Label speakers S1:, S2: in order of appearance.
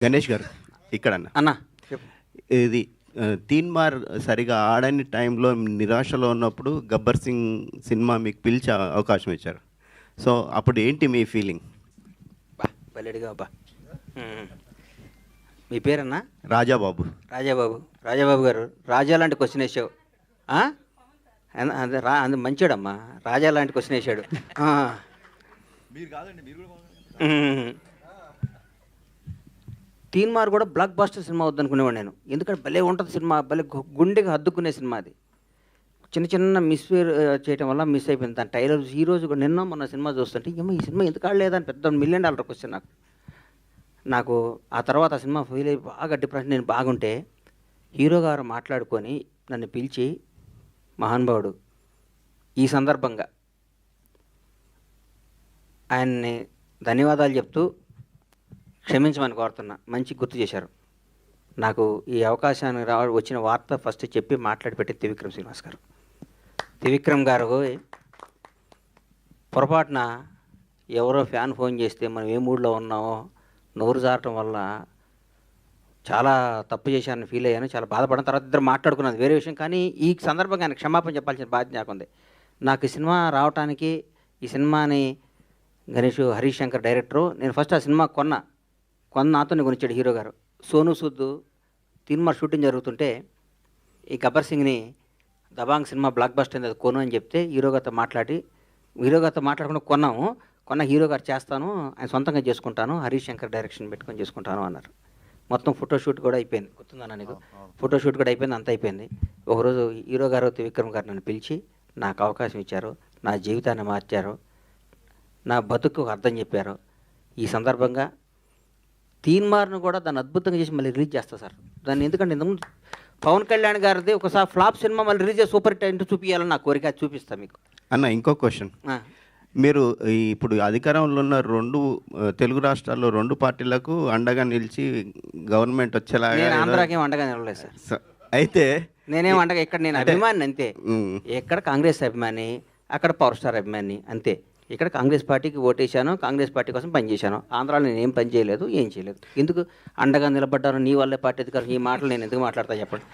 S1: గణేష్ గారు ఇక్కడన్న
S2: అన్న చెప్పు.
S1: ఇది తీన్మార్ సరిగా ఆడని టైంలో నిరాశలో ఉన్నప్పుడు గబ్బర్ సింగ్ సినిమా మీకు పిలిచే అవకాశం ఇచ్చారు. సో అప్పుడు ఏంటి మీ ఫీలింగ్?
S2: బా పల్లెడిగా బా. మీ పేరన్నా?
S1: రాజాబాబు.
S2: రాజాబాబు గారు రాజా లాంటి క్వశ్చన్ వేసావు. అందు మంచోడమ్మా, రాజా లాంటి క్వశ్చన్ వేసాడు. తీన్మార్ కూడా బ్లాక్ బాస్టర్ సినిమా వద్దనుకునేవాడు నేను, ఎందుకంటే భలే ఉంటుంది సినిమా, భలే గుండెకి హద్దుకునే సినిమా అది. చిన్న చిన్న మిస్ చేయడం వల్ల మిస్ అయిపోయింది. దాని టైలర్ ఈ రోజు కూడా నిన్న మొన్న సినిమా చూస్తుంటే ఏమో ఈ సినిమా ఎందుకు ఆడలేదని పెద్ద $1 million క్వశ్చన్ నాకు. ఆ తర్వాత ఆ సినిమా ఫీల్ అయ్యి బాగా డిప్రెషన్, నేను బాగుంటే హీరో గారు మాట్లాడుకొని నన్ను పిలిచి, మహానుభావుడు, ఈ సందర్భంగా ఆయన్ని ధన్యవాదాలు చెప్తూ క్షమించమని కోరుతున్నా, మంచి గుర్తు చేశారు నాకు. ఈ అవకాశాన్ని వచ్చిన వార్త ఫస్ట్ చెప్పి మాట్లాడి పెట్టి త్రివిక్రమ్ శ్రీనివాస్ గారు. త్రివిక్రమ్ గారు పొరపాటున ఎవరో ఫ్యాన్ ఫోన్ చేస్తే మనం ఏ మూడ్లో ఉన్నామో నోరు జారటం వల్ల చాలా తప్పు చేశానని ఫీల్ అయ్యాను, చాలా బాధపడిన. తర్వాత ఇద్దరు మాట్లాడుకున్నది వేరే విషయం, కానీ ఈ సందర్భంగా ఆయన క్షమాపణ చెప్పాల్సిన బాధ్యత నాకుంది. నాకు ఈ సినిమా రావటానికి, ఈ సినిమాని గణేష్ హరీష్ శంకర్ డైరెక్టరు, నేను ఫస్ట్ ఆ సినిమా కొన్న నాతోనే కొనిచ్చాడు హీరో గారు. సోను సూద్ తీన్మార్ షూటింగ్ జరుగుతుంటే ఈ గబ్బర్ సింగ్ని దబాంగ్ సినిమా బ్లాక్ బస్టర్ అయింది, అది కొను అని చెప్తే హీరో గారితో మాట్లాడకుండా కొన్న హీరో గారు చేస్తాను, ఆయన సొంతంగా చేసుకుంటాను, హరీష్ శంకర్ డైరెక్షన్ పెట్టుకొని చేసుకుంటాను అన్నారు. మొత్తం ఫోటోషూట్ కూడా అయిపోయింది, గుర్తుందన్నా నీకు? ఫోటోషూట్ కూడా అయిపోయింది, అంత అయిపోయింది. ఒకరోజు హీరో గారు త్రివిక్రమ్ గారు నన్ను పిలిచి నాకు అవకాశం ఇచ్చారు, నా జీవితాన్ని మార్చారు, నా బతుకు అర్థం చెప్పారు. ఈ సందర్భంగా తీన్మార్ను కూడా దాన్ని అద్భుతంగా చేసి మళ్ళీ రిలీజ్ చేస్తా సార్ దాన్ని. ఎందుకంటే ఇంతకుముందు పవన్ కళ్యాణ్ గారిది ఒకసారి ఫ్లాప్ సినిమా మళ్ళీ రిలీజ్ చేసి సూపర్ హిట్ చూపించాలని నా కోరిక, అది చూపిస్తాను మీకు.
S1: అన్న ఇంకో క్వశ్చన్, మీరు ఇప్పుడు అధికారంలో ఉన్న తెలుగు రాష్ట్రాల్లో 2 పార్టీలకు అండగా నిలిచి గవర్నమెంట్ వచ్చేలాగా.
S2: నేను ఆంధ్రాకేం అండగా నిలవలేదు సార్.
S1: అయితే
S2: నేనేం అండగా, ఇక్కడ నేను అభిమాని అంతే. ఎక్కడ కాంగ్రెస్ అభిమాని, అక్కడ పవర్ స్టార్ అభిమాని అంతే. ఇక్కడ కాంగ్రెస్ పార్టీకి ఓటేశాను, కాంగ్రెస్ పార్టీ కోసం పనిచేశాను. ఆంధ్రాలో నేను ఏం పని చేయలేదు, ఏం చేయలేదు. ఎందుకు అండగా నిలబడ్డాను, నీ వల్లే పార్టీ అధికారం, ఈ మాటలు నేను ఎందుకు మాట్లాడతా చెప్పండి.